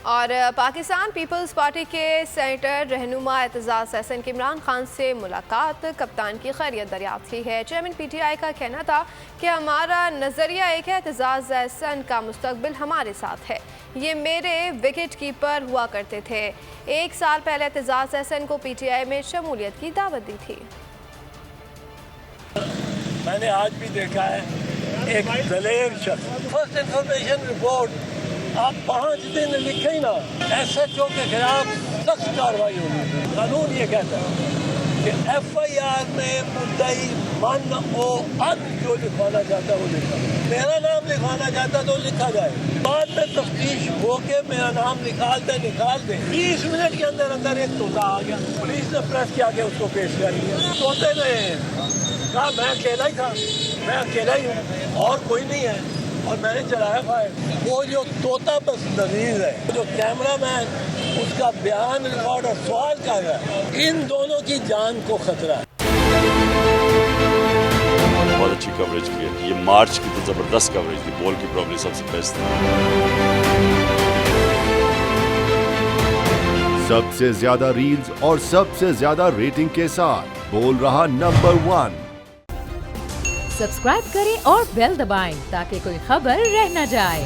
और Pakistan peoples party के senator रहनुमा एतजाज़ अहसन की इमरान खान से मुलाकात, कप्तान की खैरियत दरियाफ्त की है। चेयरमैन PTI का कहना था कि हमारा नज़रिया एक है, एतजाज़ अहसन का मुस्तकबिल हमारे साथ है। ये मेरे विकेट कीपर हुआ करते थे। 1 साल पहले एतजाज़ अहसन को PTI में शमूलियत की दावत दी थी। मैंने आज भी देखा है एक दलेर शख्स, फर्स्ट इंफॉर्मेशन रिपोर्ट आप 5 दिन लिखे ही ना, SHO के खिलाफ सख्त कार्रवाई होगी। कानून ये कहता है कि FIR में मुद्दई मन ओ अद जो लिखवाना चाहता है वो लिखा, मेरा नाम लिखवाना चाहता तो लिखा जाए, बाद में तफ्तीश हो के मेरा नाम निकाल दे 30 मिनट के अंदर अंदर एक तोता आ गया, पुलिस ने प्रेस के आगे उसको पेश कर दिया। तोते ने कहा मैं अकेला ही था, मैं अकेला ही हूँ और कोई नहीं है, और मैंने चलाया फायर। वो जो तोता बस नजीर है, जो कैमरा मैन, उसका बयान रिकॉर्ड और सवाल का है, इन दोनों की जान को खतरा है। बहुत अच्छी कवरेज की है, ये मार्च की तो जबरदस्त कवरेज थी, बॉल की प्रॉब्लम सबसे बेस्ट थी। सबसे ज्यादा रील्स और सबसे ज्यादा रेटिंग के साथ बोल रहा नंबर 1। सब्सक्राइब करें और बेल दबाएं ताकि कोई खबर रह न जाए।